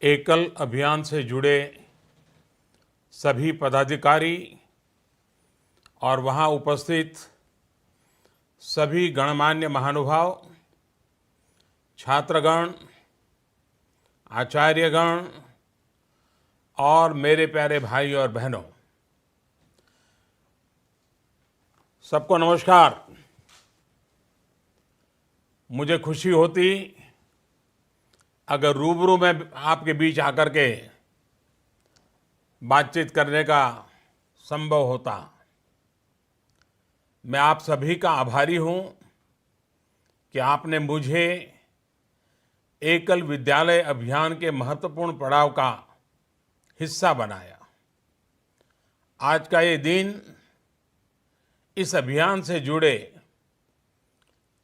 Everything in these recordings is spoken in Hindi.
एकल अभियान से जुड़े सभी पदाधिकारी और वहां उपस्थित सभी गणमान्य महानुभाव, छात्रगण, आचार्यगण और मेरे प्यारे भाई और बहनों, सबको नमस्कार। मुझे खुशी होती अगर रूबरू में आपके बीच आकर के बातचीत करने का संभव होता। मैं आप सभी का आभारी हूं कि आपने मुझे एकल विद्यालय अभियान के महत्वपूर्ण पड़ाव का हिस्सा बनाया। आज का ये दिन इस अभियान से जुड़े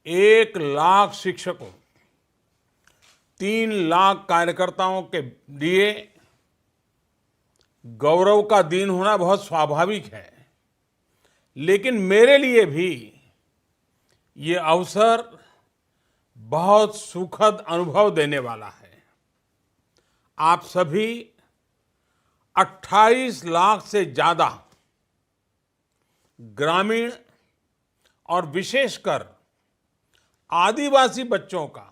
1 लाख शिक्षकों, 3 लाख कार्यकर्ताओं के लिए गौरव का दिन होना बहुत स्वाभाविक है, लेकिन मेरे लिए भी ये अवसर बहुत सुखद अनुभव देने वाला है। आप सभी 28 लाख से ज्यादा ग्रामीण और विशेषकर आदिवासी बच्चों का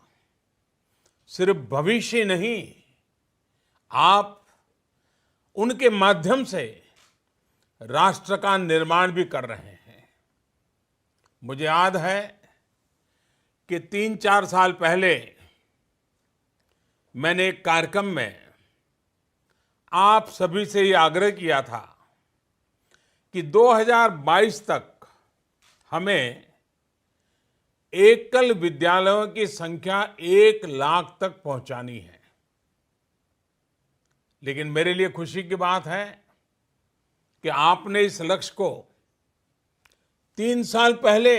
सिर्फ भविष्य नहीं, आप उनके माध्यम से राष्ट्र का निर्माण भी कर रहे हैं। मुझे याद है कि 3-4 साल पहले मैंने एक कार्यक्रम में आप सभी से ये आग्रह किया था कि 2022 तक हमें एकल विद्यालयों की संख्या 1 लाख तक पहुंचानी है। लेकिन मेरे लिए खुशी की बात है कि आपने इस लक्ष्य को 3 साल पहले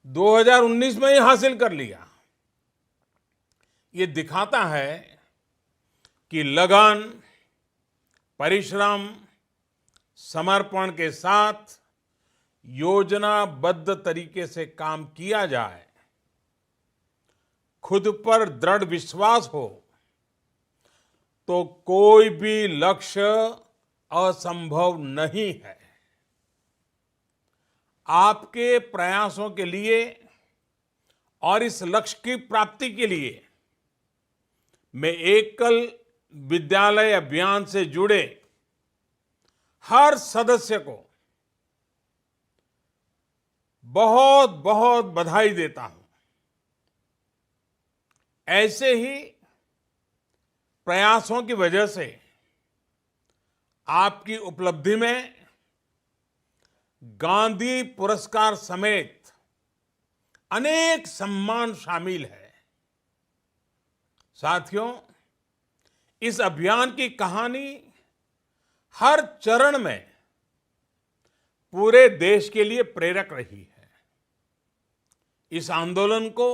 2019 में ही हासिल कर लिया। ये दिखाता है कि लगन, परिश्रम, समर्पण के साथ योजनाबद्ध तरीके से काम किया जाए, खुद पर दृढ़ विश्वास हो, तो कोई भी लक्ष्य असंभव नहीं है। आपके प्रयासों के लिए और इस लक्ष्य की प्राप्ति के लिए मैं एकल विद्यालय अभियान से जुड़े हर सदस्य को बहुत बहुत बधाई देता हूं। ऐसे ही प्रयासों की वजह से आपकी उपलब्धि में गांधी पुरस्कार समेत अनेक सम्मान शामिल है। साथियों, इस अभियान की कहानी हर चरण में पूरे देश के लिए प्रेरक रही है। इस आंदोलन को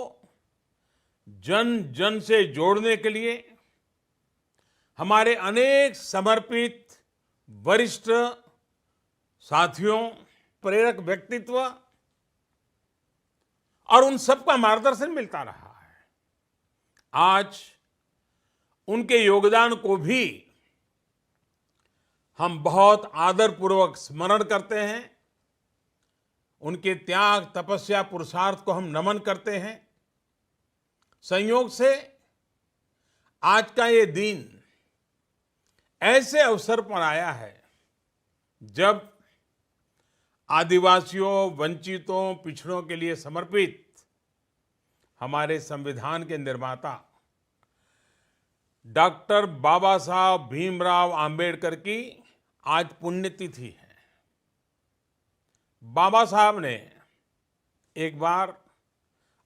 जन जन से जोड़ने के लिए हमारे अनेक समर्पित वरिष्ठ साथियों, प्रेरक व्यक्तित्व और उन सबका मार्गदर्शन मिलता रहा है। आज उनके योगदान को भी हम बहुत आदरपूर्वक स्मरण करते हैं। उनके त्याग, तपस्या, पुरुषार्थ को हम नमन करते हैं। संयोग से आज का ये दिन ऐसे अवसर पर आया है जब आदिवासियों, वंचितों, पिछड़ों के लिए समर्पित हमारे संविधान के निर्माता डॉक्टर बाबा साहब भीमराव आंबेडकर की आज पुण्यतिथि है। बाबा साहब ने एक बार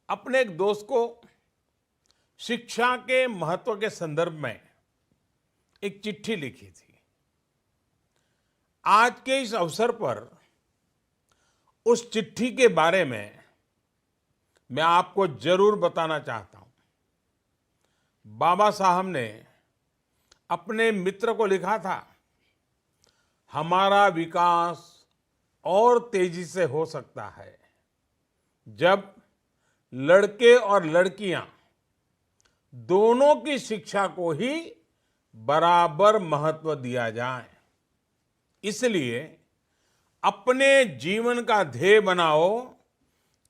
अपने एक दोस्त को शिक्षा के महत्व के संदर्भ में एक चिट्ठी लिखी थी। आज के इस अवसर पर उस चिट्ठी के बारे में मैं आपको जरूर बताना चाहता हूं। बाबा साहब ने अपने मित्र को लिखा था, हमारा विकास और तेजी से हो सकता है जब लड़के और लड़कियां दोनों की शिक्षा को ही बराबर महत्व दिया जाए। इसलिए अपने जीवन का ध्येय बनाओ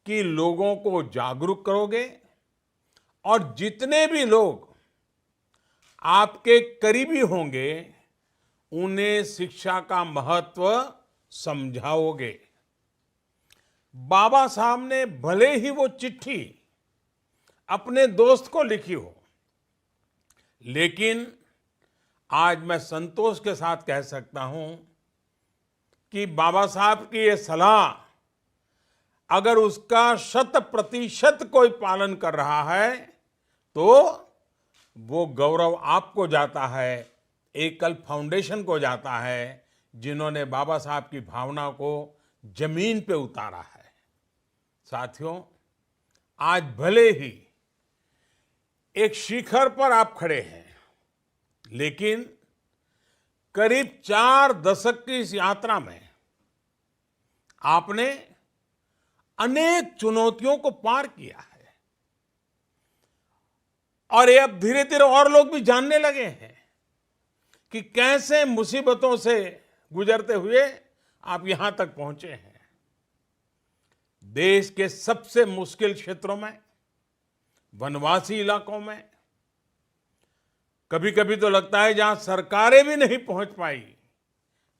कि लोगों को जागरूक करोगे और जितने भी लोग आपके करीबी होंगे उन्हें शिक्षा का महत्व समझाओगे। बाबा साहब ने भले ही वो चिट्ठी अपने दोस्त को लिखी हो, लेकिन आज मैं संतोष के साथ कह सकता हूं कि बाबा साहब की ये सलाह अगर उसका 100% कोई पालन कर रहा है तो वो गौरव आपको जाता है, एकल फाउंडेशन को जाता है, जिन्होंने बाबा साहब की भावना को जमीन पे उतारा है। साथियों, आज भले ही एक शिखर पर आप खड़े हैं, लेकिन करीब 4 दशक की इस यात्रा में आपने अनेक चुनौतियों को पार किया है और ये अब धीरे धीरे और लोग भी जानने लगे हैं कि कैसे मुसीबतों से गुजरते हुए आप यहां तक पहुंचे हैं। देश के सबसे मुश्किल क्षेत्रों में, वनवासी इलाकों में, कभी कभी तो लगता है जहां सरकारें भी नहीं पहुंच पाई,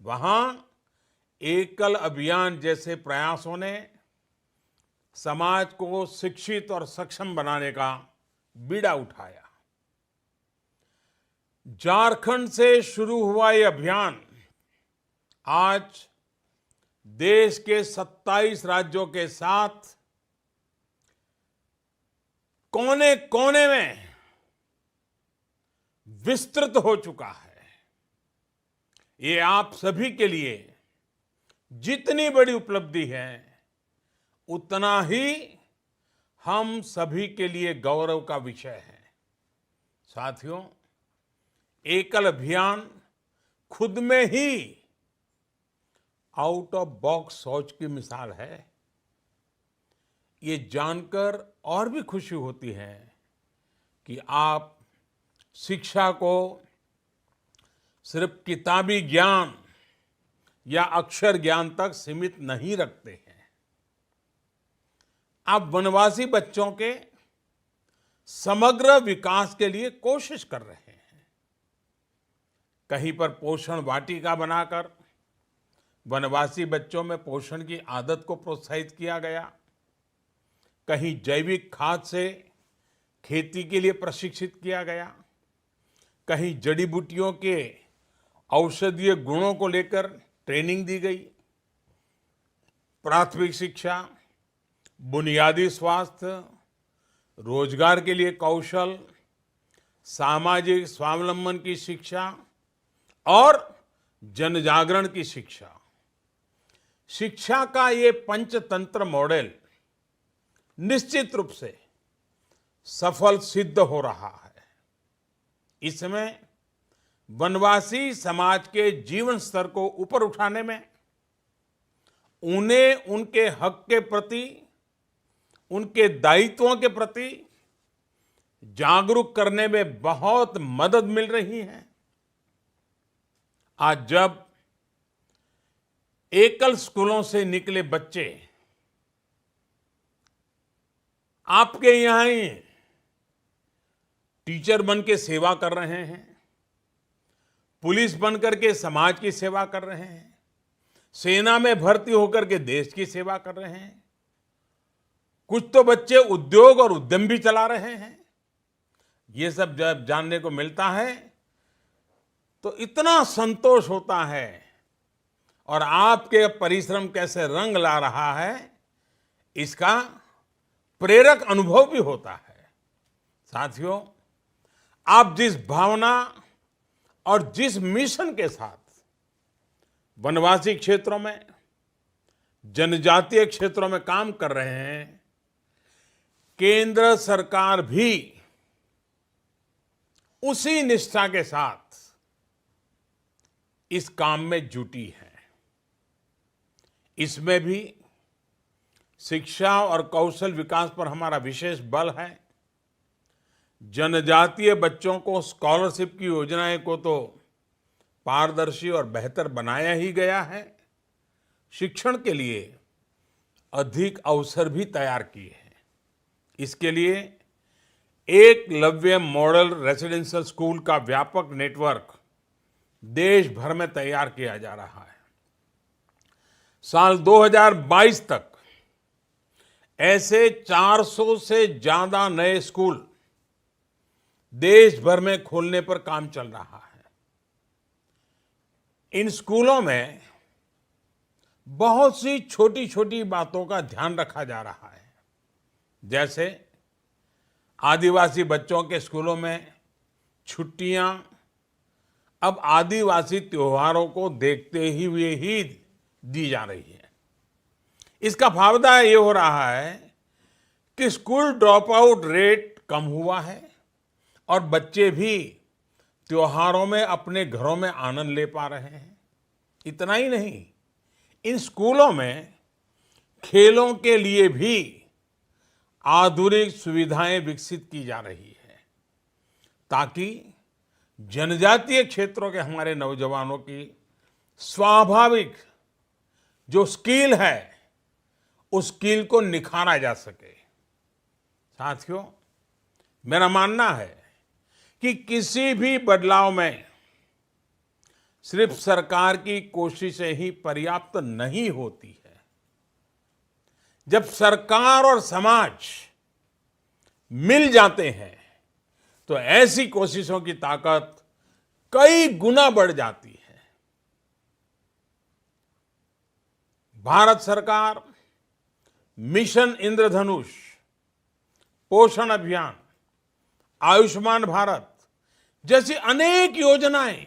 वहां एकल अभियान जैसे प्रयासों ने समाज को शिक्षित और सक्षम बनाने का बीड़ा उठाया। झारखंड से शुरू हुआ ये अभियान आज देश के 27 राज्यों के साथ कोने कोने में विस्तृत हो चुका है। ये आप सभी के लिए जितनी बड़ी उपलब्धि है, उतना ही हम सभी के लिए गौरव का विषय है। साथियों, एकल अभियान खुद में ही आउट ऑफ बॉक्स सोच की मिसाल है। ये जानकर और भी खुशी होती है कि आप शिक्षा को सिर्फ किताबी ज्ञान या अक्षर ज्ञान तक सीमित नहीं रखते हैं। आप वनवासी बच्चों के समग्र विकास के लिए कोशिश कर रहे हैं। कहीं पर पोषण वाटिका बनाकर वनवासी बच्चों में पोषण की आदत को प्रोत्साहित किया गया, कहीं जैविक खाद से खेती के लिए प्रशिक्षित किया गया, कहीं जड़ी बूटियों के औषधीय गुणों को लेकर ट्रेनिंग दी गई। प्राथमिक शिक्षा, बुनियादी स्वास्थ्य, रोजगार के लिए कौशल, सामाजिक स्वावलंबन की शिक्षा और जन जागरण की शिक्षा। शिक्षा का ये पंचतंत्र मॉडल निश्चित रूप से सफल सिद्ध हो रहा है। इसमें वनवासी समाज के जीवन स्तर को ऊपर उठाने में, उन्हें उनके हक के प्रति, उनके दायित्वों के प्रति जागरूक करने में बहुत मदद मिल रही है। आज जब एकल स्कूलों से निकले बच्चे आपके यहां ही टीचर बन के सेवा कर रहे हैं, पुलिस बन करके समाज की सेवा कर रहे हैं, सेना में भर्ती होकर के देश की सेवा कर रहे हैं, कुछ तो बच्चे उद्योग और उद्यम भी चला रहे हैं। ये सब जब जानने को मिलता है तो इतना संतोष होता है और आपके परिश्रम कैसे रंग ला रहा है, इसका प्रेरक अनुभव भी होता है। साथियों, आप जिस भावना और जिस मिशन के साथ वनवासी क्षेत्रों में, जनजातीय क्षेत्रों में काम कर रहे हैं, केंद्र सरकार भी उसी निष्ठा के साथ इस काम में जुटी है। इसमें भी शिक्षा और कौशल विकास पर हमारा विशेष बल है। जनजातीय बच्चों को स्कॉलरशिप की योजनाएं को तो पारदर्शी और बेहतर बनाया ही गया है, शिक्षण के लिए अधिक अवसर भी तैयार किए हैं। इसके लिए एकलव्य मॉडल रेसिडेंशियल स्कूल का व्यापक नेटवर्क देश भर में तैयार किया जा रहा है। साल 2022 तक ऐसे 400 से ज्यादा नए स्कूल देश भर में खोलने पर काम चल रहा है। इन स्कूलों में बहुत सी छोटी छोटी बातों का ध्यान रखा जा रहा है, जैसे आदिवासी बच्चों के स्कूलों में छुट्टियां अब आदिवासी त्योहारों को देखते ही हुए ही दी जा रही है। इसका फायदा ये हो रहा है कि स्कूल ड्रॉप आउट रेट कम हुआ है और बच्चे भी त्योहारों में अपने घरों में आनंद ले पा रहे हैं। इतना ही नहीं, इन स्कूलों में खेलों के लिए भी आधुनिक सुविधाएं विकसित की जा रही है, ताकि जनजातीय क्षेत्रों के हमारे नौजवानों की स्वाभाविक जो स्किल है उस स्किल को निखारा जा सके। साथियों, मेरा मानना है कि किसी भी बदलाव में सिर्फ सरकार की कोशिशें ही पर्याप्त नहीं होती है। जब सरकार और समाज मिल जाते हैं तो ऐसी कोशिशों की ताकत कई गुना बढ़ जाती है। भारत सरकार मिशन इंद्रधनुष, पोषण अभियान, आयुष्मान भारत जैसी अनेक योजनाएं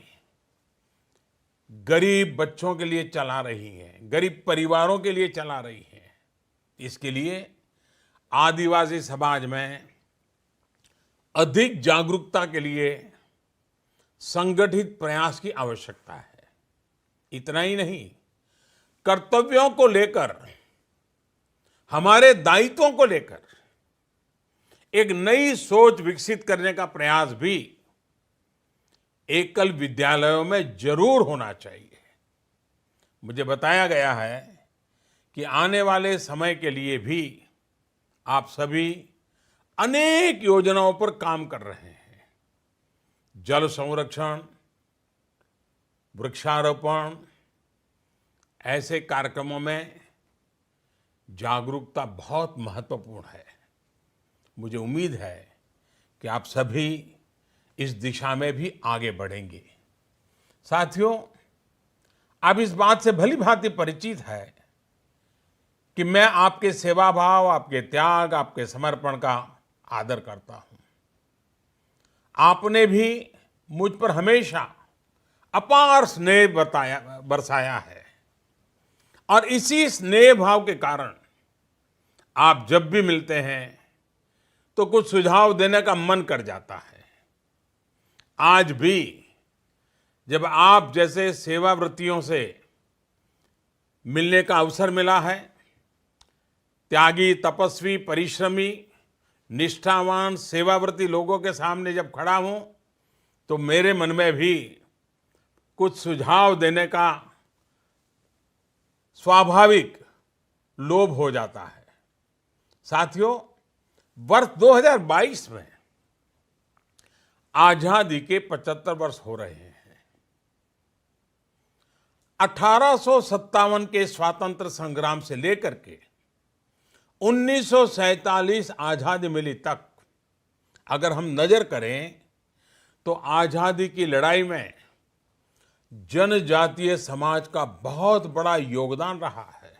गरीब बच्चों के लिए चला रही हैं, गरीब परिवारों के लिए चला रही हैं। इसके लिए आदिवासी समाज में अधिक जागरूकता के लिए संगठित प्रयास की आवश्यकता है। इतना ही नहीं, कर्तव्यों को लेकर, हमारे दायित्वों को लेकर एक नई सोच विकसित करने का प्रयास भी एकल विद्यालयों में जरूर होना चाहिए। मुझे बताया गया है कि आने वाले समय के लिए भी आप सभी अनेक योजनाओं पर काम कर रहे हैं। जल संरक्षण, वृक्षारोपण, ऐसे कार्यक्रमों में जागरूकता बहुत महत्वपूर्ण है। मुझे उम्मीद है कि आप सभी इस दिशा में भी आगे बढ़ेंगे। साथियों, आप इस बात से भली भांति परिचित है कि मैं आपके सेवा भाव, आपके त्याग, आपके समर्पण का आदर करता हूं। आपने भी मुझ पर हमेशा अपार स्नेह बरसाया है और इसी स्नेह भाव के कारण आप जब भी मिलते हैं तो कुछ सुझाव देने का मन कर जाता है। आज भी जब आप जैसे सेवाव्रतियों से मिलने का अवसर मिला है, त्यागी, तपस्वी, परिश्रमी, निष्ठावान, सेवाव्रती लोगों के सामने जब खड़ा हूं तो मेरे मन में भी कुछ सुझाव देने का स्वाभाविक लोभ हो जाता है। साथियों, वर्ष 2022 में आजादी के 75 वर्ष हो रहे हैं। 1857 के स्वतंत्र संग्राम से लेकर के 1947 आजादी मिली तक अगर हम नजर करें तो आजादी की लड़ाई में जनजातीय समाज का बहुत बड़ा योगदान रहा है।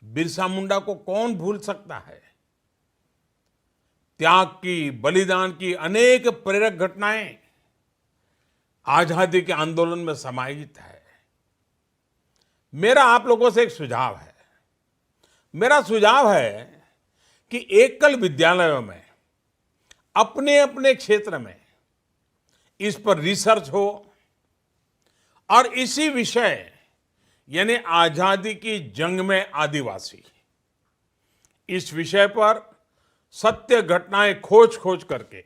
बिरसा मुंडा को कौन भूल सकता है। त्याग की, बलिदान की अनेक प्रेरक घटनाएं आजादी के आंदोलन में समाहित है। मेरा आप लोगों से एक सुझाव है। मेरा सुझाव है कि एकल विद्यालयों में अपने अपने क्षेत्र में इस पर रिसर्च हो और इसी विषय यानी आजादी की जंग में आदिवासी, इस विषय पर सत्य घटनाएं खोज खोज करके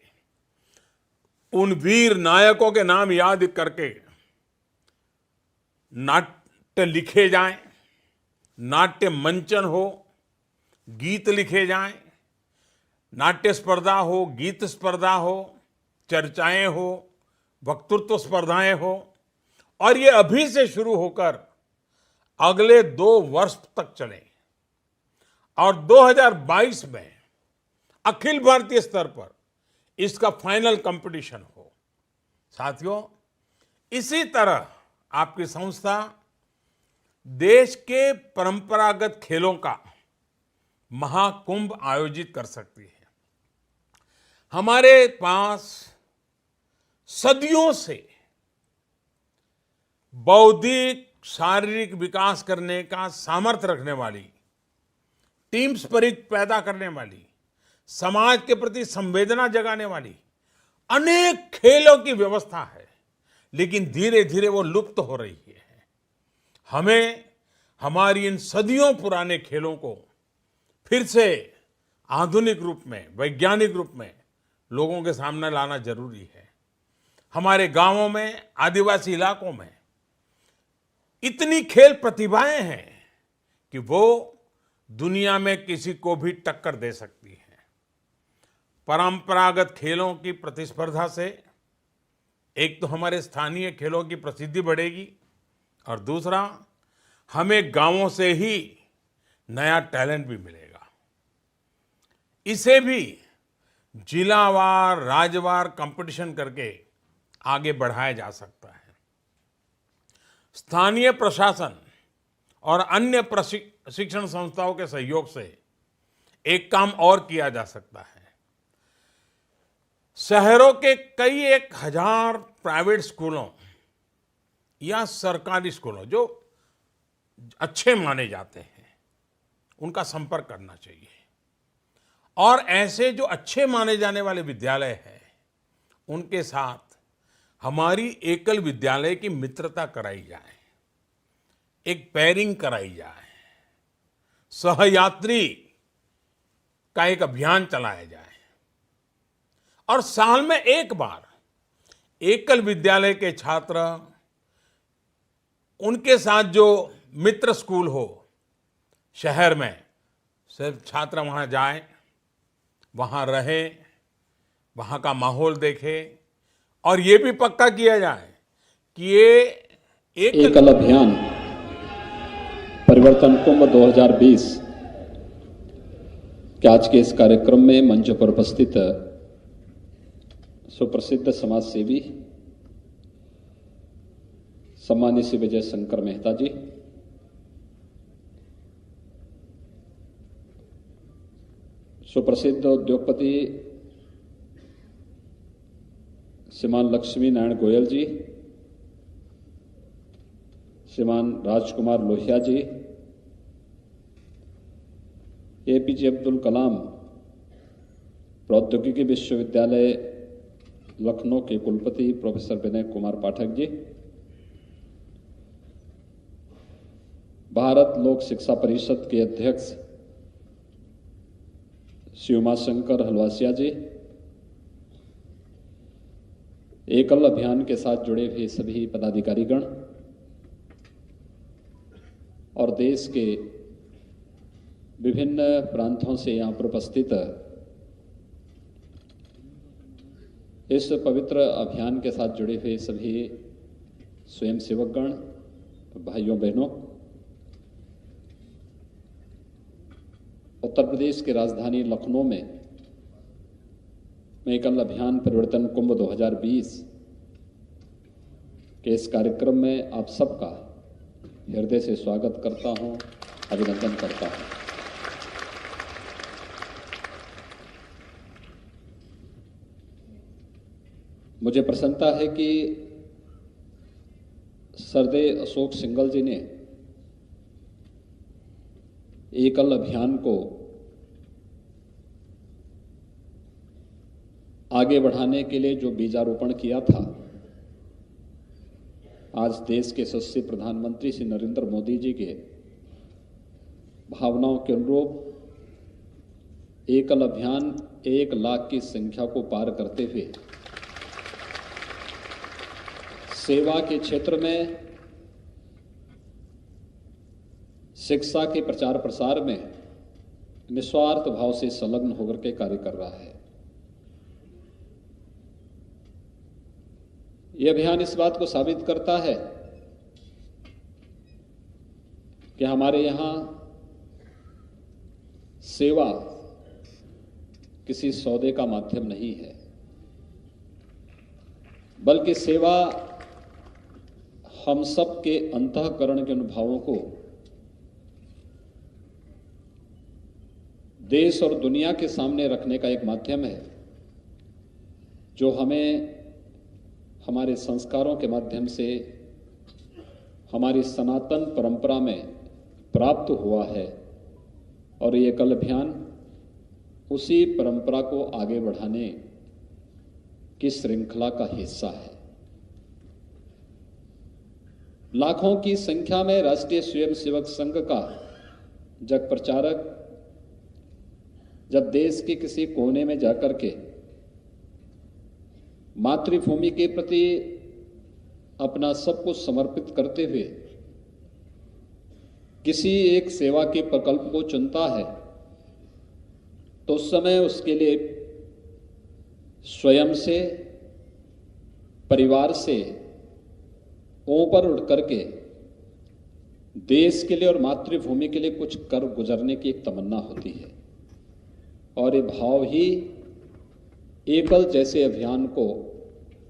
उन वीर नायकों के नाम याद करके नाट्य लिखे जाएं, नाट्य मंचन हो, गीत लिखे जाएं, नाट्य स्पर्धा हो, गीत स्पर्धा हो, चर्चाएं हो, वक्तृत्व स्पर्धाएं हो, और ये अभी से शुरू होकर अगले 2 वर्ष तक चले और 2022 में अखिल भारतीय स्तर पर इसका फाइनल कंपटीशन हो। साथियों, इसी तरह आपकी संस्था देश के परंपरागत खेलों का महाकुंभ आयोजित कर सकती है। हमारे पास सदियों से बौद्धिक शारीरिक विकास करने का सामर्थ्य रखने वाली, टीम स्पिरिट पैदा करने वाली, समाज के प्रति संवेदना जगाने वाली अनेक खेलों की व्यवस्था है, लेकिन धीरे धीरे वो लुप्त हो रही है। हमें हमारी इन सदियों पुराने खेलों को फिर से आधुनिक रूप में, वैज्ञानिक रूप में लोगों के सामने लाना जरूरी है। हमारे गांवों में, आदिवासी इलाकों में इतनी खेल प्रतिभाएं हैं कि वो दुनिया में किसी को भी टक्कर दे सकती है। परंपरागत खेलों की प्रतिस्पर्धा से एक तो हमारे स्थानीय खेलों की प्रसिद्धि बढ़ेगी और दूसरा हमें गांवों से ही नया टैलेंट भी मिलेगा। इसे भी जिलावार, राज्यवार कंपटीशन करके आगे बढ़ाया जा सकता है। स्थानीय प्रशासन और अन्य प्रशिक्षण संस्थाओं के सहयोग से एक काम और किया जा सकता है। शहरों के कई 1000 प्राइवेट स्कूलों या सरकारी स्कूलों जो अच्छे माने जाते हैं, उनका संपर्क करना चाहिए और ऐसे जो अच्छे माने जाने वाले विद्यालय हैं, उनके साथ हमारी एकल विद्यालय की मित्रता कराई जाए, एक पेयरिंग कराई जाए, सहयात्री का एक अभियान चलाया जाए और साल में एक बार एकल विद्यालय के छात्र, उनके साथ जो मित्र स्कूल हो शहर में, सिर्फ छात्र वहां जाए, वहां रहे, वहां का माहौल देखे और ये भी पक्का किया जाए कि ये एकल अभियान परिवर्तन कुंभ 2020 के आज के इस कार्यक्रम में मंच पर उपस्थित सुप्रसिद्ध समाज सेवी सम्मानीय श्री विजय शंकर मेहता जी, सुप्रसिद्ध उद्योगपति श्रीमान लक्ष्मी नारायण गोयल जी, श्रीमान राजकुमार लोहिया जी, एपीजे अब्दुल कलाम प्रौद्योगिकी विश्वविद्यालय लखनऊ के कुलपति प्रोफेसर विनय कुमार पाठक जी, भारत लोक शिक्षा परिषद के अध्यक्ष श्री उमाशंकर हलवासिया जी, एकल अभियान के साथ जुड़े हुए सभी पदाधिकारीगण और देश के विभिन्न प्रांतों से यहाँ पर उपस्थित इस पवित्र अभियान के साथ जुड़े हुए सभी स्वयंसेवकगण, भाइयों बहनों, उत्तर प्रदेश की राजधानी लखनऊ में एकल अभियान परिवर्तन कुंभ 2020 के इस कार्यक्रम में आप सबका हृदय से स्वागत करता हूं, अभिनंदन करता हूं। मुझे प्रसन्नता है कि सरदेव अशोक सिंघल जी ने एकल अभियान को आगे बढ़ाने के लिए जो बीजारोपण किया था, आज देश के यशस्वी प्रधानमंत्री श्री नरेंद्र मोदी जी के भावनाओं के अनुरूप एकल अभियान 1 लाख की संख्या को पार करते हुए सेवा के क्षेत्र में, शिक्षा के प्रचार प्रसार में निस्वार्थ भाव से संलग्न होकर के कार्य कर रहा है। यह अभियान इस बात को साबित करता है कि हमारे यहां सेवा किसी सौदे का माध्यम नहीं है, बल्कि सेवा हम सब के अंतःकरण के अनुभवों को देश और दुनिया के सामने रखने का एक माध्यम है, जो हमें हमारे संस्कारों के माध्यम से हमारी सनातन परंपरा में प्राप्त हुआ है। और ये एकल अभियान उसी परंपरा को आगे बढ़ाने की श्रृंखला का हिस्सा है। लाखों की संख्या में राष्ट्रीय स्वयंसेवक संघ का जग प्रचारक जब देश के किसी कोने में जाकर के मातृभूमि के प्रति अपना सब कुछ समर्पित करते हुए किसी एक सेवा के प्रकल्प को चुनता है, तो उस समय उसके लिए स्वयं से, परिवार से ऊपर उठ करके देश के लिए और मातृभूमि के लिए कुछ कर गुजरने की एक तमन्ना होती है। और ये भाव ही एकल जैसे अभियान को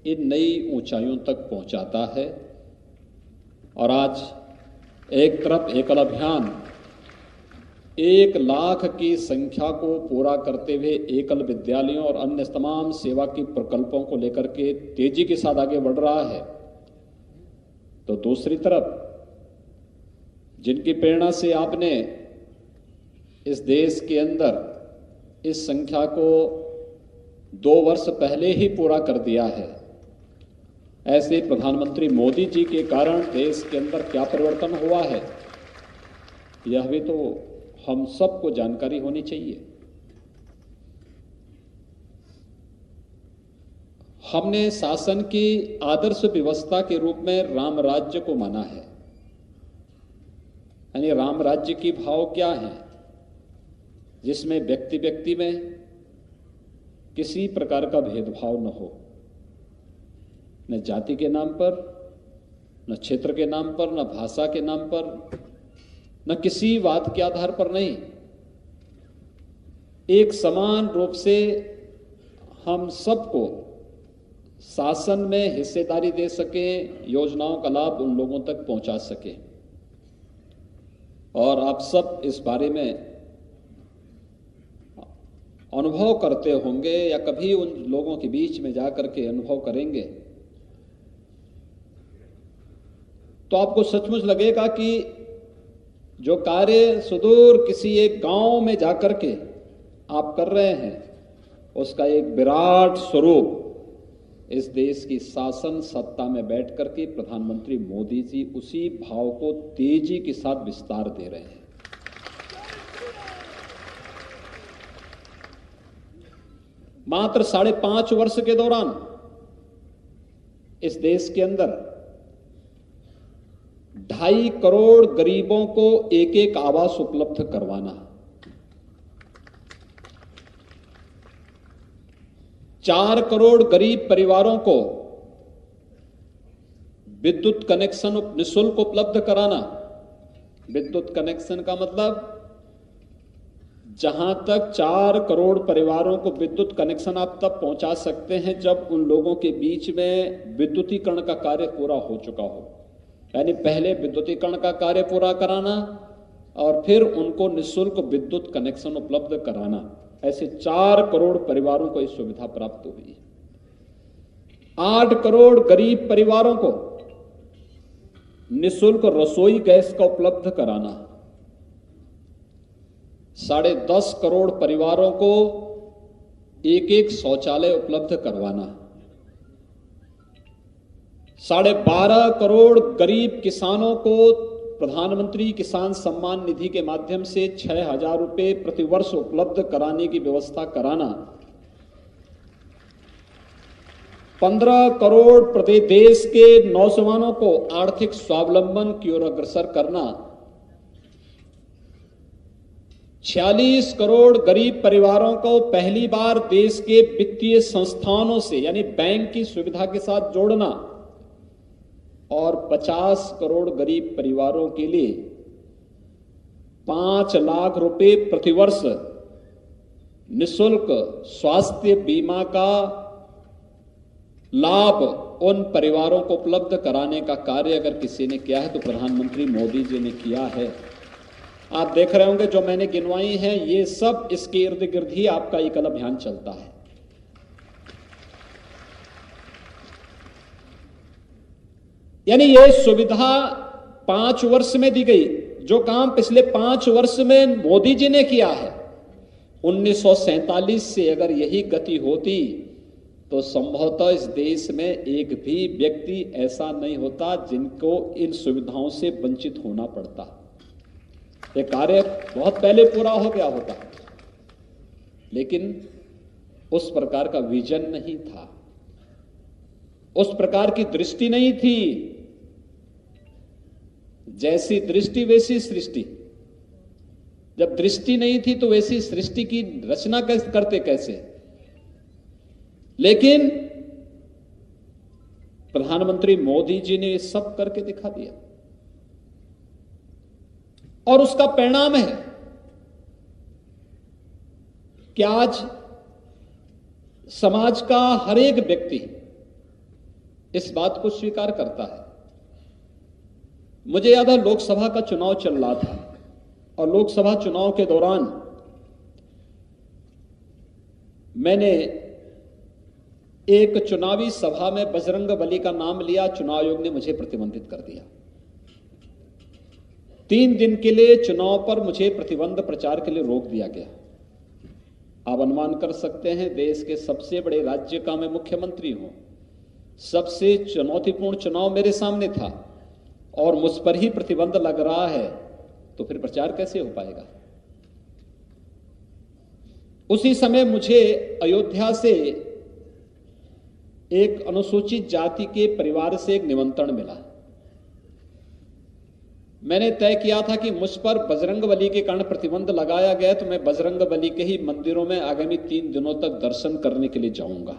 इन नई ऊंचाइयों तक पहुंचाता है। और आज एक तरफ एकल अभियान 1 लाख की संख्या को पूरा करते हुए एकल विद्यालयों और अन्य तमाम सेवा के प्रकल्पों को लेकर के तेजी के साथ आगे बढ़ रहा है, तो दूसरी तरफ जिनकी प्रेरणा से आपने इस देश के अंदर इस संख्या को 2 वर्ष पहले ही पूरा कर दिया है, ऐसे प्रधानमंत्री मोदी जी के कारण देश के अंदर क्या परिवर्तन हुआ है, यह भी तो हम सबको जानकारी होनी चाहिए। हमने शासन की आदर्श व्यवस्था के रूप में राम राज्य को माना है। यानी राम राज्य की भाव क्या है, जिसमें व्यक्ति व्यक्ति में किसी प्रकार का भेदभाव न हो, न जाति के नाम पर, न क्षेत्र के नाम पर, न भाषा के नाम पर, न किसी बात के आधार पर नहीं, एक समान रूप से हम सबको शासन में हिस्सेदारी दे सकें, योजनाओं का लाभ उन लोगों तक पहुंचा सकें। और आप सब इस बारे में अनुभव करते होंगे या कभी उन लोगों के बीच में जाकर के अनुभव करेंगे, तो आपको सचमुच लगेगा कि जो कार्य सुदूर किसी एक गांव में जाकर के आप कर रहे हैं, उसका एक विराट स्वरूप इस देश की शासन सत्ता में बैठकर के प्रधानमंत्री मोदी जी उसी भाव को तेजी के साथ विस्तार दे रहे हैं। मात्र 5.5 वर्ष के दौरान इस देश के अंदर 2.5 करोड़ गरीबों को एक आवास उपलब्ध करवाना, 4 करोड़ गरीब परिवारों को विद्युत कनेक्शन निःशुल्क उपलब्ध कराना। विद्युत कनेक्शन का मतलब जहां तक 4 करोड़ परिवारों को विद्युत कनेक्शन आप तब पहुंचा सकते हैं जब उन लोगों के बीच में विद्युतीकरण का कार्य पूरा हो चुका हो। यानी पहले विद्युतीकरण का कार्य पूरा कराना और फिर उनको निःशुल्क विद्युत कनेक्शन उपलब्ध कराना। ऐसे 4 करोड़ परिवारों को इस सुविधा प्राप्त हुई। 8 करोड़ गरीब परिवारों को निःशुल्क रसोई गैस का उपलब्ध कराना। 10.5 करोड़ परिवारों को एक शौचालय उपलब्ध करवाना। 12.5 करोड़ गरीब किसानों को प्रधानमंत्री किसान सम्मान निधि के माध्यम से 6,000 रुपए प्रतिवर्ष उपलब्ध कराने की व्यवस्था कराना, 15 करोड़ प्रदेश देश के नौजवानों को आर्थिक स्वावलंबन की ओर अग्रसर करना, 46 करोड़ गरीब परिवारों को पहली बार देश के वित्तीय संस्थानों से यानी बैंक की सुविधा के साथ जोड़ना और 50 करोड़ गरीब परिवारों के लिए 5 लाख रुपए प्रतिवर्ष निःशुल्क स्वास्थ्य बीमा का लाभ उन परिवारों को उपलब्ध कराने का कार्य अगर किसी ने किया है तो प्रधानमंत्री मोदी जी ने किया है। आप देख रहे होंगे जो मैंने गिनवाई हैं, ये सब इसके इर्द गिर्द ही आपका एक अभियान चलता है। यानी ये सुविधा 5 वर्ष में दी गई। जो काम पिछले 5 वर्ष में मोदी जी ने किया है, 1947 से अगर यही गति होती तो संभवतः इस देश में एक भी व्यक्ति ऐसा नहीं होता जिनको इन सुविधाओं से वंचित होना पड़ता। ये कार्य बहुत पहले पूरा हो गया होता, लेकिन उस प्रकार का विजन नहीं था, उस प्रकार की दृष्टि नहीं थी। जैसी दृष्टि वैसी सृष्टि। जब दृष्टि नहीं थी तो वैसी सृष्टि की रचना करते कैसे? लेकिन प्रधानमंत्री मोदी जी ने सब करके दिखा दिया और उसका परिणाम है कि आज समाज का हर एक व्यक्ति इस बात को स्वीकार करता है। मुझे याद है लोकसभा का चुनाव चल रहा था और लोकसभा चुनाव के दौरान मैंने एक चुनावी सभा में बजरंगबली का नाम लिया। चुनाव आयोग ने मुझे प्रतिबंधित कर दिया। 3 दिन के लिए चुनाव पर मुझे प्रतिबंध प्रचार के लिए रोक दिया गया। आप अनुमान कर सकते हैं, देश के सबसे बड़े राज्य का मैं मुख्यमंत्री हूं, सबसे चुनौतीपूर्ण चुनाव मेरे सामने था और मुझ पर ही प्रतिबंध लग रहा है, तो फिर प्रचार कैसे हो पाएगा? उसी समय मुझे अयोध्या से एक अनुसूचित जाति के परिवार से एक निमंत्रण मिला। मैंने तय किया था कि मुझ पर बजरंगबली के कारण प्रतिबंध लगाया गया तो मैं बजरंगबली के ही मंदिरों में आगामी 3 दिनों तक दर्शन करने के लिए जाऊंगा।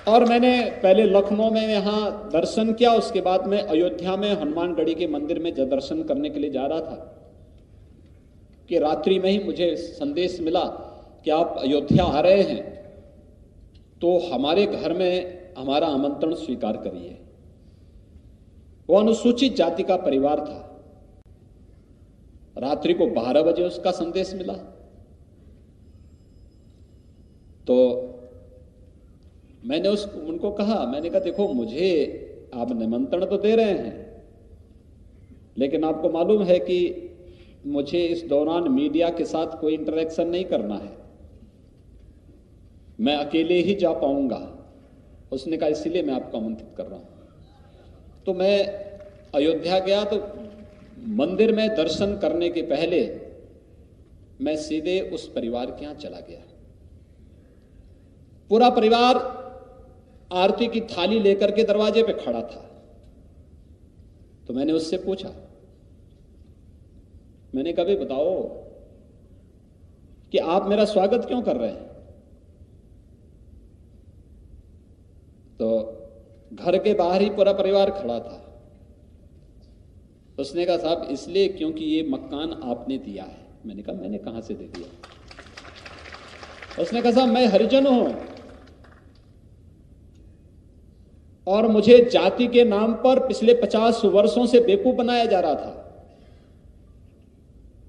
और मैंने पहले लखनऊ में यहां दर्शन किया, उसके बाद मैं अयोध्या में हनुमानगढ़ी के मंदिर में दर्शन करने के लिए जा रहा था कि रात्रि में ही मुझे संदेश मिला कि आप अयोध्या आ रहे हैं तो हमारे घर में हमारा आमंत्रण स्वीकार करिए। वो अनुसूचित जाति का परिवार था। रात्रि को 12 बजे उसका संदेश मिला। तो मैंने उनको कहा, मैंने कहा देखो मुझे आप निमंत्रण तो दे रहे हैं, लेकिन आपको मालूम है कि मुझे इस दौरान मीडिया के साथ कोई इंटरेक्शन नहीं करना है, मैं अकेले ही जा पाऊंगा। उसने कहा इसीलिए मैं आपको आमंत्रित कर रहा हूं। तो मैं अयोध्या गया तो मंदिर में दर्शन करने के पहले मैं सीधे उस परिवार के यहां चला गया। पूरा परिवार आरती की थाली लेकर के दरवाजे पे खड़ा था। तो मैंने उससे पूछा, मैंने कहा बताओ कि आप मेरा स्वागत क्यों कर रहे हैं? तो घर के बाहर ही पूरा परिवार खड़ा था। उसने कहा साहब इसलिए क्योंकि ये मकान आपने दिया है। मैंने कहा मैंने कहां से दे दिया? उसने कहा साहब मैं हरिजन हूं और मुझे जाति के नाम पर पिछले 50 वर्षों से बेवकूफ बनाया जा रहा था,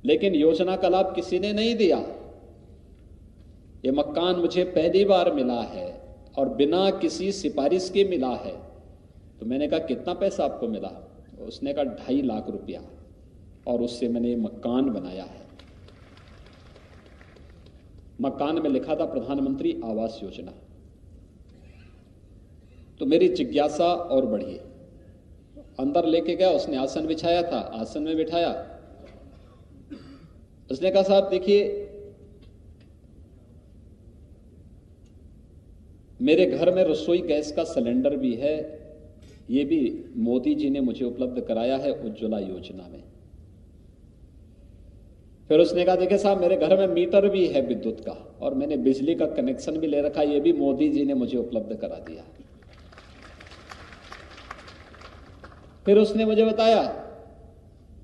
लेकिन योजना का लाभ किसी ने नहीं दिया। ये मकान मुझे पहली बार मिला है और बिना किसी सिफारिश के मिला है। तो मैंने कहा कितना पैसा आपको मिला? उसने कहा 2.5 लाख रुपया, और उससे मैंने मकान बनाया है। मकान में लिखा था प्रधानमंत्री आवास योजना। तो मेरी जिज्ञासा और बढ़ी। अंदर लेके गया, उसने आसन बिछाया था, आसन में बिठाया। उसने कहा साहब देखिए, मेरे घर में रसोई गैस का सिलेंडर भी है, ये भी मोदी जी ने मुझे उपलब्ध कराया है उज्ज्वला योजना में। फिर उसने कहा देखिए साहब, मेरे घर में मीटर भी है विद्युत का, और मैंने बिजली का कनेक्शन भी ले रखा, ये भी मोदी जी ने मुझे उपलब्ध करा दिया। फिर उसने मुझे बताया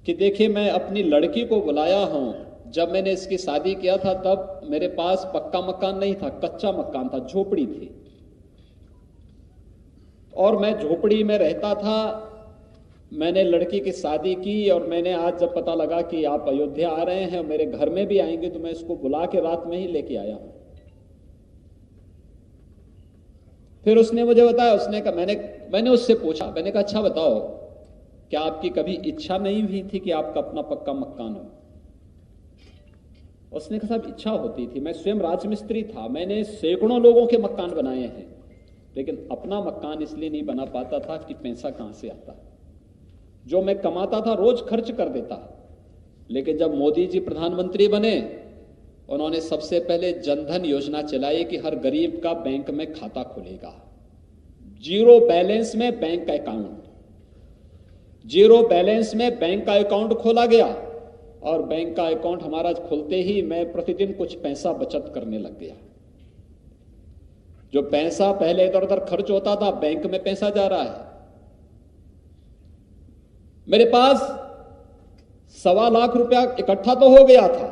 कि देखिए, मैं अपनी लड़की को बुलाया हूं, जब मैंने इसकी शादी किया था तब मेरे पास पक्का मकान नहीं था, कच्चा मकान था, झोपड़ी थी, और मैं झोपड़ी में रहता था। मैंने लड़की की शादी की, और मैंने आज जब पता लगा कि आप अयोध्या आ रहे हैं और मेरे घर में भी आएंगे, तो मैं इसको बुला के रात में ही लेके आया हूं। फिर उसने मुझे बताया, उसने कहा, मैंने उससे पूछा, मैंने कहा अच्छा बताओ, क्या आपकी कभी इच्छा नहीं हुई थी कि आपका अपना पक्का मकान हो? उसने कहा साहब इच्छा होती थी, मैं स्वयं राजमिस्त्री था, मैंने सैकड़ों लोगों के मकान बनाए हैं, लेकिन अपना मकान इसलिए नहीं बना पाता था कि पैसा कहां से आता। जो मैं कमाता था रोज खर्च कर देता। लेकिन जब मोदी जी प्रधानमंत्री बने, उन्होंने सबसे पहले जनधन योजना चलाई कि हर गरीब का बैंक में खाता खुलेगा, जीरो बैलेंस में बैंक अकाउंट, जीरो बैलेंस में बैंक का अकाउंट खोला गया, और बैंक का अकाउंट हमारा खुलते ही मैं प्रतिदिन कुछ पैसा बचत करने लग गया। जो पैसा पहले इधर उधर खर्च होता था, बैंक में पैसा जा रहा है। मेरे पास 1.25 लाख रुपया इकट्ठा तो हो गया था,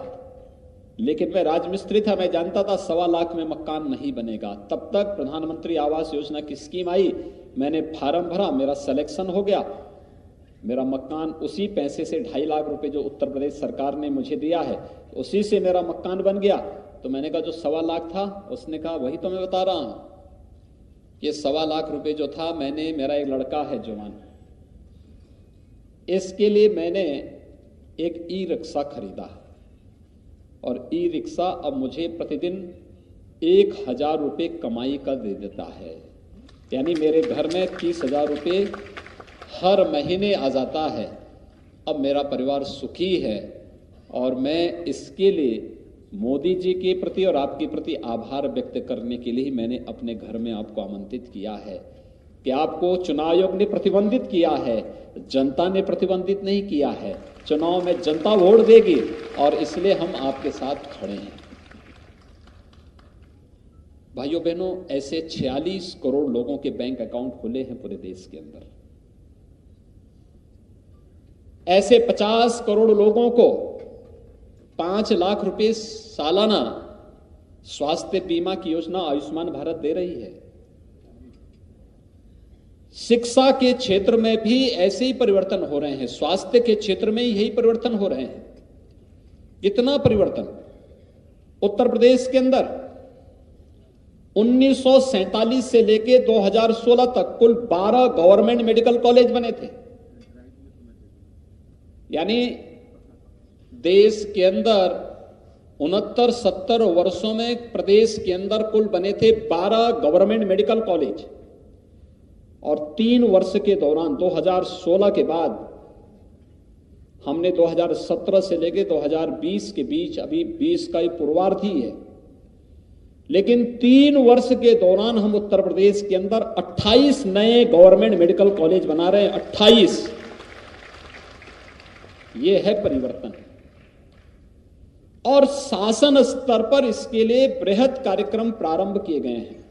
लेकिन मैं राजमिस्त्री था, मैं जानता था 1.25 लाख में मकान नहीं बनेगा। तब तक प्रधानमंत्री आवास योजना की स्कीम आई, मैंने फार्म भरा, मेरा सिलेक्शन हो गया, मेरा मकान उसी पैसे से 2.5 लाख रुपए जो उत्तर प्रदेश सरकार ने मुझे दिया है, उसी से मेरा मकान बन गया। तो मैंने कहा जो 1.25 लाख था, उसने कहा वही तो मैं बता रहा हूं, ये 1.25 लाख रुपए जो था, मेरा एक लड़का है जवान, इसके लिए मैंने एक ई रिक्शा खरीदा, और ई रिक्शा अब मुझे प्रतिदिन 1,000 रुपये कमाई का दे देता है। यानी मेरे घर में 30,000 रुपये हर महीने आ जाता है। अब मेरा परिवार सुखी है, और मैं इसके लिए मोदी जी के प्रति और आपके प्रति आभार व्यक्त करने के लिए ही मैंने अपने घर में आपको आमंत्रित किया है कि आपको चुनाव आयोग ने प्रतिबंधित किया है, जनता ने प्रतिबंधित नहीं किया है। चुनाव में जनता वोट देगी, और इसलिए हम आपके साथ खड़े हैं। भाइयों बहनों, ऐसे 46 करोड़ लोगों के बैंक अकाउंट खुले हैं पूरे देश के अंदर। ऐसे 50 करोड़ लोगों को 5 लाख रुपए सालाना स्वास्थ्य बीमा की योजना आयुष्मान भारत दे रही है। शिक्षा के क्षेत्र में भी ऐसे ही परिवर्तन हो रहे हैं, स्वास्थ्य के क्षेत्र में यही परिवर्तन हो रहे हैं। कितना परिवर्तन! उत्तर प्रदेश के अंदर 1947 से लेके 2016 तक कुल 12 गवर्नमेंट मेडिकल कॉलेज बने थे। यानी देश के अंदर 69-70 वर्षों में प्रदेश के अंदर कुल बने थे 12 गवर्नमेंट मेडिकल कॉलेज, और 3 वर्ष के दौरान 2016 के बाद हमने 2017 से लेकर 2020 के बीच, अभी 20 का ही पूर्वार्ध ही है, लेकिन 3 वर्ष के दौरान हम उत्तर प्रदेश के अंदर 28 नए गवर्नमेंट मेडिकल कॉलेज बना रहे हैं। 28! ये है परिवर्तन। और शासन स्तर पर इसके लिए बृहद कार्यक्रम प्रारंभ किए गए हैं।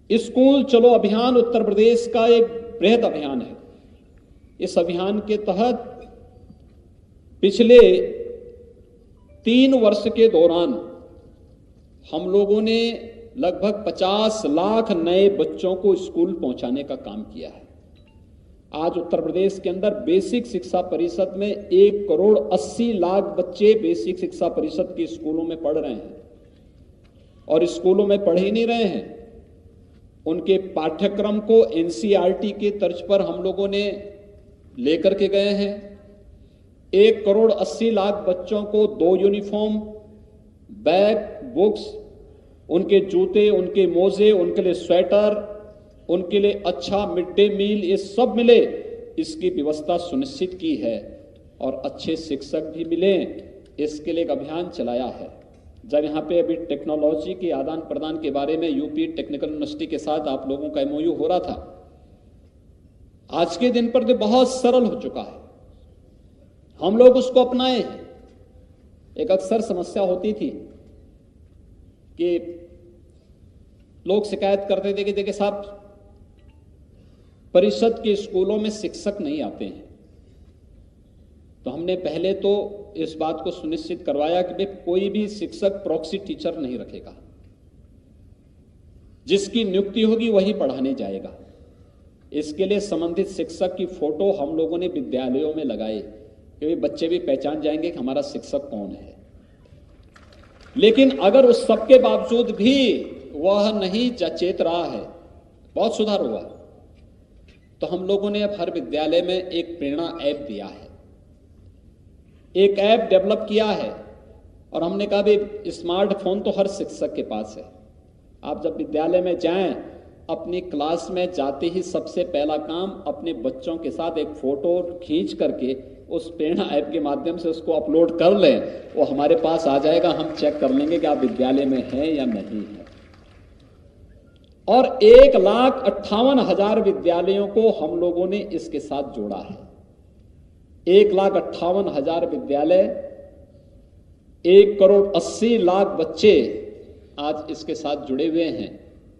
स्कूल चलो अभियान उत्तर प्रदेश का एक बृहद अभियान है। इस अभियान के तहत पिछले 3 वर्ष के दौरान हम लोगों ने लगभग 50 लाख नए बच्चों को स्कूल पहुंचाने का काम किया है। आज उत्तर प्रदेश के अंदर बेसिक शिक्षा परिषद में 1,80,00,000 बच्चे बेसिक शिक्षा परिषद के स्कूलों में पढ़ रहे हैं, और स्कूलों में पढ़ ही नहीं रहे हैं, उनके पाठ्यक्रम को एनसीईआरटी के तर्ज पर हम लोगों ने लेकर के गए हैं। 1,80,00,000 बच्चों को 2 यूनिफॉर्म, बैग, बुक्स, उनके जूते, उनके मोजे, उनके लिए स्वेटर, उनके लिए अच्छा मिड डे मील ये सब मिले, इसकी व्यवस्था सुनिश्चित की है और अच्छे शिक्षक भी मिले, इसके लिए एक अभियान चलाया है। जब यहाँ पे अभी टेक्नोलॉजी के आदान प्रदान के बारे में यूपी टेक्निकल यूनिवर्सिटी के साथ आप लोगों का एमओयू हो रहा था, आज के दिन पर तो बहुत सरल हो चुका है, हम लोग उसको अपनाए हैं। एक अक्सर समस्या होती थी कि लोग शिकायत करते थे कि देखिए साहब, परिषद के स्कूलों में शिक्षक नहीं आते हैं। तो हमने पहले तो इस बात को सुनिश्चित करवाया कि भाई कोई भी शिक्षक प्रॉक्सी टीचर नहीं रखेगा, जिसकी नियुक्ति होगी वही पढ़ाने जाएगा। इसके लिए संबंधित शिक्षक की फोटो हम लोगों ने विद्यालयों में लगाए कि बच्चे भी पहचान जाएंगे कि हमारा शिक्षक कौन है। लेकिन अगर उस सबके बावजूद भी वह नहीं चेत रहा है, बहुत सुधार हुआ, तो हम लोगों ने अब हर विद्यालय में एक प्रेरणा ऐप दिया है, एक ऐप डेवलप किया है। और हमने कहा भी स्मार्टफोन तो हर शिक्षक के पास है। आप जब विद्यालय में जाएं, अपनी क्लास में जाते ही सबसे पहला काम अपने बच्चों के साथ एक फोटो खींच करके उस प्रेरणा ऐप के माध्यम से उसको अपलोड कर लें, वो हमारे पास आ जाएगा, हम चेक कर लेंगे कि आप विद्यालय में हैं या नहीं है। और 1,58,000 विद्यालयों को हम लोगों ने इसके साथ जोड़ा है। 1,58,000 विद्यालय, 1,80,00,000 बच्चे आज इसके साथ जुड़े हुए हैं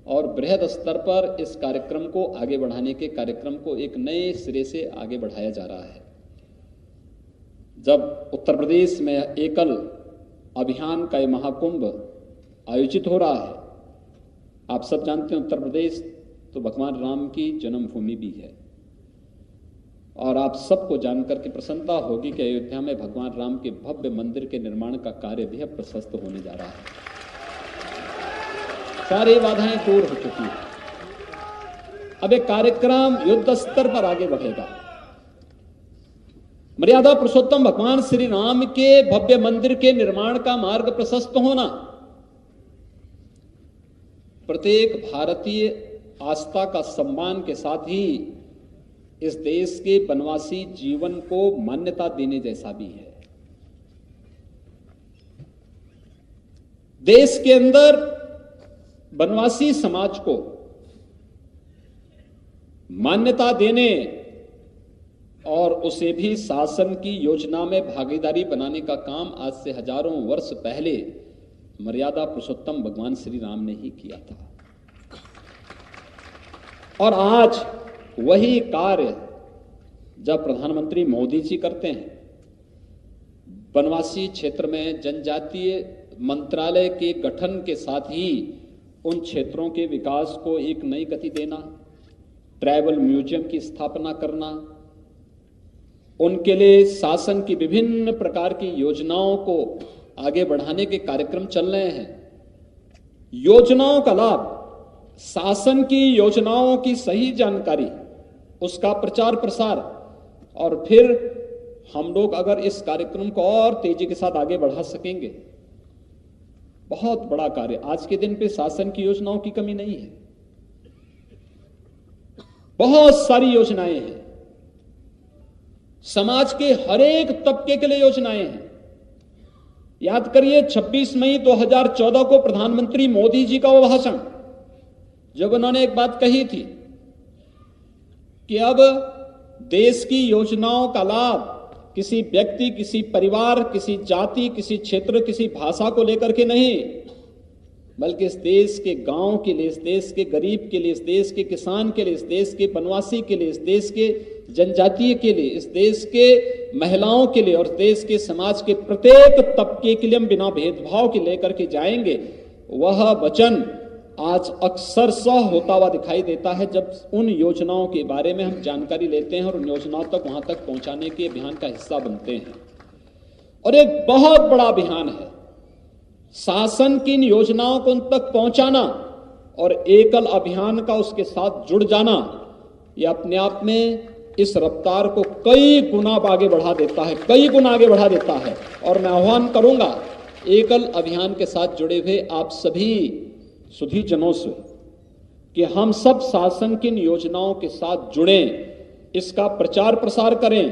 और बृहद स्तर पर इस कार्यक्रम को आगे बढ़ाने के कार्यक्रम को एक नए सिरे से आगे बढ़ाया जा रहा है। जब उत्तर प्रदेश में एकल अभियान का ये महाकुंभ आयोजित हो रहा है, आप सब जानते हैं उत्तर प्रदेश तो भगवान राम की जन्मभूमि भी है, और आप सबको जानकर के प्रसन्नता होगी कि अयोध्या में भगवान राम के भव्य मंदिर के निर्माण का कार्य भी अब प्रशस्त होने जा रहा है। सारी बाधाएं दूर हो चुकी है। अब एक कार्यक्रम युद्ध स्तर पर आगे बढ़ेगा। मर्यादा पुरुषोत्तम भगवान श्री राम के भव्य मंदिर के निर्माण का मार्ग प्रशस्त होना प्रत्येक भारतीय आस्था का सम्मान के साथ ही इस देश के वनवासी जीवन को मान्यता देने जैसा भी है। देश के अंदर वनवासी समाज को मान्यता देने और उसे भी शासन की योजना में भागीदारी बनाने का काम आज से हजारों वर्ष पहले मर्यादा पुरुषोत्तम भगवान श्री राम ने ही किया था। और आज वही कार्य जब प्रधानमंत्री मोदी जी करते हैं, वनवासी क्षेत्र में जनजातीय मंत्रालय के गठन के साथ ही उन क्षेत्रों के विकास को एक नई गति देना, ट्राइबल म्यूजियम की स्थापना करना, उनके लिए शासन की विभिन्न प्रकार की योजनाओं को आगे बढ़ाने के कार्यक्रम चल रहे हैं। योजनाओं का लाभ, शासन की योजनाओं की सही जानकारी, उसका प्रचार प्रसार, और फिर हम लोग अगर इस कार्यक्रम को और तेजी के साथ आगे बढ़ा सकेंगे, बहुत बड़ा कार्य। आज के दिन पे शासन की योजनाओं की कमी नहीं है, बहुत सारी योजनाएं हैं, समाज के हर एक तबके के लिए योजनाएं हैं। याद करिए 26 मई 2014 को प्रधानमंत्री मोदी जी का वो भाषण, जब उन्होंने एक बात कही थी कि अब देश की योजनाओं का लाभ किसी व्यक्ति, किसी परिवार, किसी जाति, किसी क्षेत्र, किसी भाषा को लेकर के नहीं, बल्कि इस देश के गांव के लिए, इस देश के गरीब के लिए, इस देश के किसान के लिए, इस देश के वनवासी के लिए, इस देश के जनजातीय के लिए, इस देश के महिलाओं के लिए और देश के समाज के प्रत्येक तबके के लिए हम बिना भेदभाव के लेकर के जाएंगे। वह वचन आज अक्सर होता हुआ दिखाई देता है जब उन योजनाओं के बारे में हम जानकारी लेते हैं और उन योजनाओं तक वहां तक पहुंचाने के अभियान का हिस्सा बनते हैं। और एक बहुत बड़ा अभियान है शासन की इन योजनाओं को उन तक पहुंचाना और एकल अभियान का उसके साथ जुड़ जाना। यह अपने आप में इस रफ्तार को कई गुना आगे बढ़ा देता है, कई गुना आगे बढ़ा देता है। और मैं आह्वान करूंगा एकल अभियान के साथ जुड़े हुए आप सभी सुधीजनों से कि हम सब शासन की इन योजनाओं के साथ जुड़ें, इसका प्रचार प्रसार करें,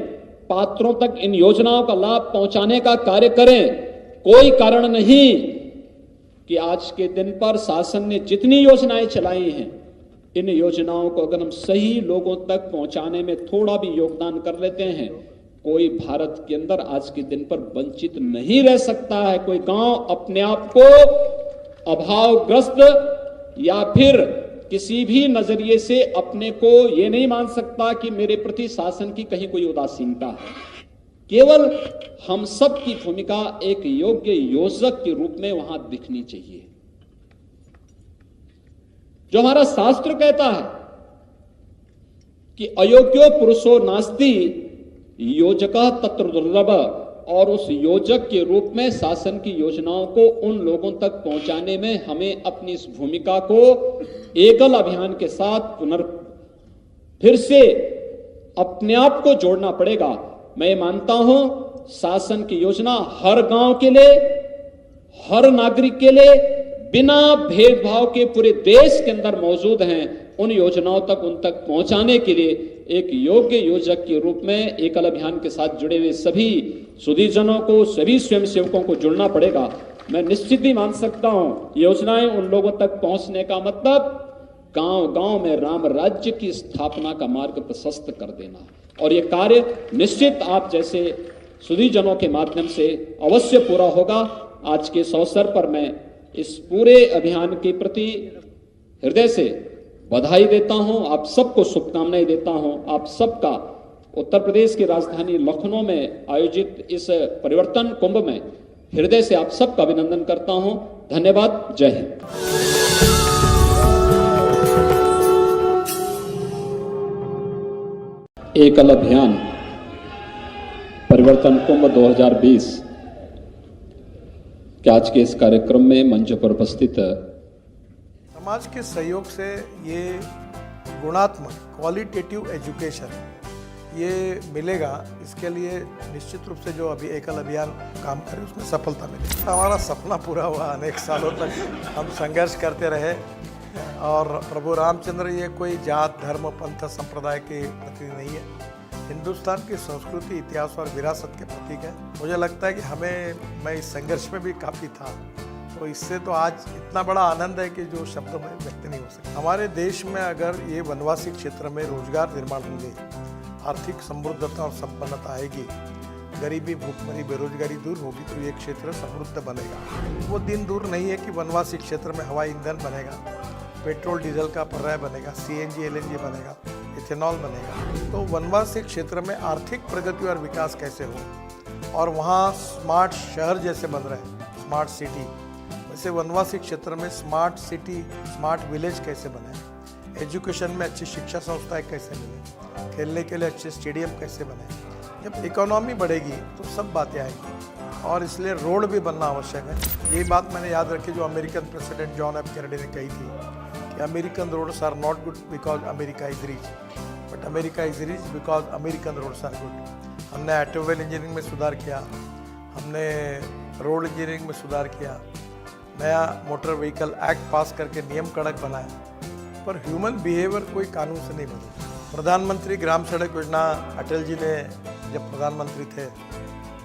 पात्रों तक इन योजनाओं का लाभ पहुंचाने का कार्य करें। कोई कारण नहीं कि आज के दिन पर शासन ने जितनी योजनाएं चलाई हैं, इन योजनाओं को अगर हम सही लोगों तक पहुंचाने में थोड़ा भी योगदान कर लेते हैं, कोई भारत के अंदर आज के दिन पर वंचित नहीं रह सकता है। कोई गांव अपने आप को अभावग्रस्त या फिर किसी भी नजरिए से अपने को ये नहीं मान सकता कि मेरे प्रति शासन की कहीं कोई उदासीनता है। केवल हम सब की भूमिका एक योग्य योजक के रूप में वहां दिखनी चाहिए। जो हमारा शास्त्र कहता है कि अयोग्यो पुरुषो नास्ति योजकः तत्र दुर्लभ, और उस योजक के रूप में शासन की योजनाओं को उन लोगों तक पहुंचाने में हमें अपनी इस भूमिका को एकल अभियान के साथ फिर से अपने आप को जोड़ना पड़ेगा। मैं मानता हूं शासन की योजना हर गांव के लिए, हर नागरिक के लिए बिना भेदभाव के पूरे देश के अंदर मौजूद हैं। उन योजनाओं तक उन तक पहुंचाने के लिए एक योग्य योजक के रूप में एकल अभियान के साथ जुड़े हुए सभी सुधीजनों को, सभी स्वयंसेवकों को जुड़ना पड़ेगा। मैं निश्चित ही मान सकता हूं योजनाएं उन लोगों तक पहुंचने का मतलब गांव गांव में राम राज्य की स्थापना का मार्ग प्रशस्त कर देना, और यह कार्य निश्चित आप जैसे सुधीजनों के माध्यम से अवश्य पूरा होगा। आज के इस अवसर पर मैं इस पूरे अभियान के प्रति हृदय से बधाई देता हूं, आप सबको शुभकामनाएं देता हूं। आप सबका उत्तर प्रदेश की राजधानी लखनऊ में आयोजित इस परिवर्तन कुंभ में हृदय से आप सबका अभिनंदन करता हूं। धन्यवाद। जय हिंद। एकल अभियान परिवर्तन कुंभ 2020 के आज के इस कार्यक्रम में मंच पर उपस्थित समाज के सहयोग से ये गुणात्मक क्वालिटेटिव एजुकेशन ये मिलेगा, इसके लिए निश्चित रूप से जो अभी एकल अभियान काम करे उसमें सफलता मिलेगी। हमारा सपना पूरा हुआ, अनेक सालों तक हम संघर्ष करते रहे, और प्रभु रामचंद्र ये कोई जात धर्म पंथ संप्रदाय के प्रतीक नहीं है, हिंदुस्तान की संस्कृति इतिहास और विरासत के प्रतीक है। मुझे लगता है कि मैं इस संघर्ष में भी काफ़ी था, तो इससे तो आज इतना बड़ा आनंद है कि जो शब्दों में व्यक्त नहीं हो सकता। हमारे देश में अगर ये वनवासी क्षेत्र में रोजगार निर्माण होंगे, आर्थिक समृद्धता और संपन्नता आएगी, गरीबी भूखमरी बेरोजगारी दूर होगी, तो ये क्षेत्र समृद्ध बनेगा। वो दिन दूर नहीं है कि वनवासी क्षेत्र में हवाई ईंधन बनेगा, पेट्रोल डीजल का पर्याय बनेगा, CNG LNG बनेगा, इथेनॉल बनेगा। तो वनवासी क्षेत्र में आर्थिक प्रगति और विकास कैसे हो, और वहाँ स्मार्ट शहर जैसे बन रहे हैं, स्मार्ट सिटी, वैसे वनवासी क्षेत्र में स्मार्ट सिटी स्मार्ट विलेज कैसे बने, एजुकेशन में अच्छी शिक्षा संस्थाएं कैसे मिले, खेलने के लिए अच्छे स्टेडियम कैसे बने। जब इकोनॉमी बढ़ेगी तो सब बातें आएंगी, और इसलिए रोड भी बनना आवश्यक है। यही बात मैंने याद रखी जो American president John F Kennedy ने कही थी कि American roads are not good because America is rich, but America is rich because American roads are good. हमने ऑटोमोबाइल इंजीनियरिंग में सुधार किया, हमने रोड इंजीनियरिंग में सुधार किया, नया मोटर व्हीकल एक्ट पास करके नियम कड़क बनाया, पर ह्यूमन बिहेवियर कोई कानून से नहीं बदला। प्रधानमंत्री ग्राम सड़क योजना अटल जी ने जब प्रधानमंत्री थे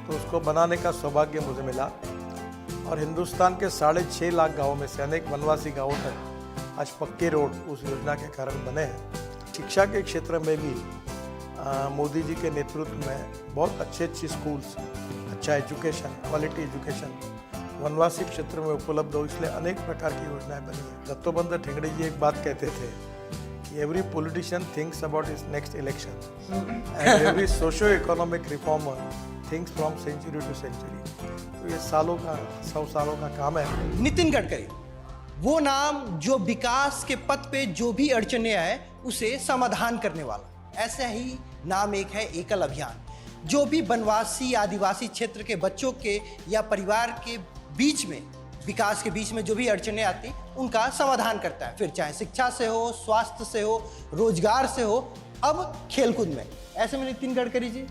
तो उसको बनाने का सौभाग्य मुझे मिला, और हिंदुस्तान के 6.5 लाख गाँवों में से अनेक वनवासी गाँवों तक आज पक्के रोड उस योजना के कारण बने हैं। शिक्षा के क्षेत्र में भी मोदी जी के नेतृत्व में बहुत अच्छी स्कूल्स, अच्छा एजुकेशन, क्वालिटी एजुकेशन वनवासी क्षेत्र में उपलब्ध हो, इसलिए अनेक प्रकार की योजनाएं बनी है। दत्तोपंत ठेंगड़ी जी एक बात कहते थे कि every politician thinks about his next election and every socio economic reformer thinks from century to century. तो ये 100 सालों का काम है। नितिन गडकरी वो नाम जो विकास के पथ पे जो भी अड़चने आए उसे समाधान करने वाला, ऐसा ही नाम एक है एकल अभियान, जो भी वनवासी आदिवासी क्षेत्र के बच्चों के या परिवार के बीच में, विकास के बीच में जो भी अड़चने आती उनका समाधान करता है, फिर चाहे शिक्षा से हो, स्वास्थ्य से हो, रोजगार से हो, अब खेलकूद में। ऐसे में नितिन गडकरी जी,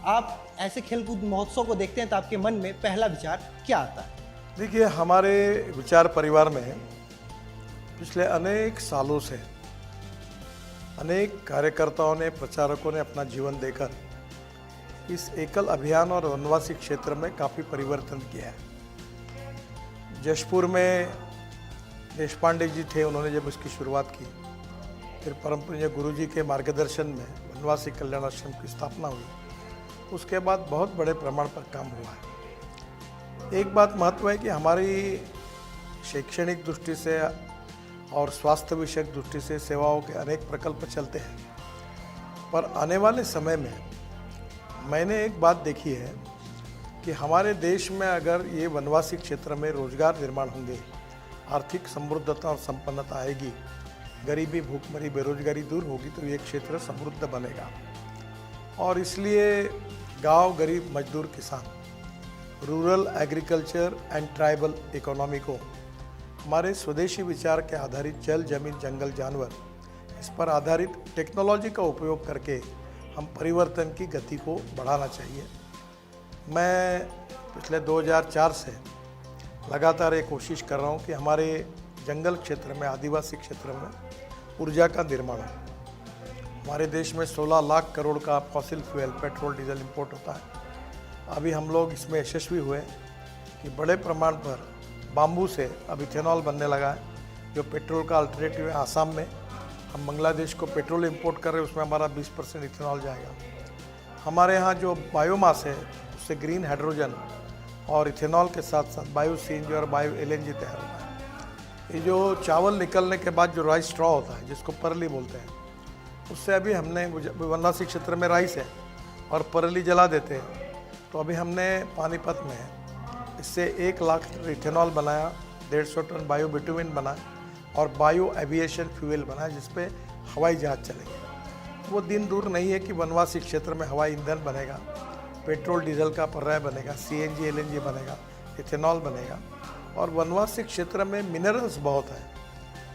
आप ऐसे खेलकूद महोत्सव को देखते हैं तो आपके मन में पहला विचार क्या आता है? देखिए, हमारे विचार परिवार में पिछले अनेक सालों से अनेक कार्यकर्ताओं ने, प्रचारकों ने अपना जीवन देकर इस एकल अभियान और वनवासी क्षेत्र में काफ़ी परिवर्तन किया है। जशपुर में देश पांडे जी थे, उन्होंने जब इसकी शुरुआत की, फिर परम पूज्य गुरु जी के मार्गदर्शन में वनवासी कल्याण आश्रम की स्थापना हुई। उसके बाद बहुत बड़े प्रमाण पर काम हुआ है। एक बात महत्व है कि हमारी शैक्षणिक दृष्टि से और स्वास्थ्य विषयक दृष्टि से सेवाओं के अनेक प्रकल्प चलते हैं, पर आने वाले समय में मैंने एक बात देखी है कि हमारे देश में अगर ये वनवासी क्षेत्र में रोजगार निर्माण होंगे, आर्थिक समृद्धता और संपन्नता आएगी, गरीबी, भूखमरी, बेरोजगारी दूर होगी, तो ये क्षेत्र समृद्ध बनेगा। और इसलिए गांव, गरीब, मजदूर, किसान, rural agriculture and tribal economy को हमारे स्वदेशी विचार के आधारित जल, जमीन, जंगल, जानवर, इस पर आधारित टेक्नोलॉजी का उपयोग करके हम परिवर्तन की गति को बढ़ाना चाहिए। मैं पिछले 2004 से लगातार ये कोशिश कर रहा हूँ कि हमारे जंगल क्षेत्र में, आदिवासी क्षेत्र में ऊर्जा का निर्माण हो। हमारे देश में 16 लाख करोड़ का fossil fuel, petrol, diesel import होता है। अभी हम लोग इसमें यशस्वी हुए कि बड़े प्रमाण पर बाम्बू से अब इथेनॉल बनने लगा है, जो पेट्रोल का अल्टरनेटिव है। आसाम में हम बांग्लादेश को पेट्रोल इंपोर्ट कर रहे हैं, उसमें हमारा 20% इथेनॉल जाएगा। हमारे यहाँ जो बायोमास है, उससे ग्रीन हाइड्रोजन और इथेनॉल के साथ साथ बायो सीएनजी और बायो एलएनजी तैयार होता है। ये जो चावल निकलने के बाद जो राइस स्ट्रॉ होता है, जिसको परली बोलते हैं, उससे अभी हमने वनवासी क्षेत्र में राइस है और परली जला देते हैं, तो अभी हमने पानीपत में इससे 1 लाख इथेनॉल बनाया, 150 टन बायो बिटुमिन बना और बायो एविएशन फ्यूल बना, जिसपे हवाई जहाज चलेंगे। वो दिन दूर नहीं है कि वनवासी क्षेत्र में हवाई ईंधन बनेगा, पेट्रोल डीजल का पर्याय बनेगा, सीएनजी एलएनजी बनेगा, इथेनॉल बनेगा। और वनवासी क्षेत्र में मिनरल्स बहुत हैं,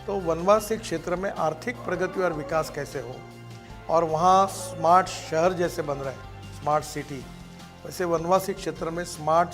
तो वनवासी क्षेत्र में आर्थिक प्रगति और विकास कैसे हो, और वहाँ स्मार्ट शहर जैसे बन रहे हैं, स्मार्ट सिटी, वैसे वनवासी क्षेत्र में स्मार्ट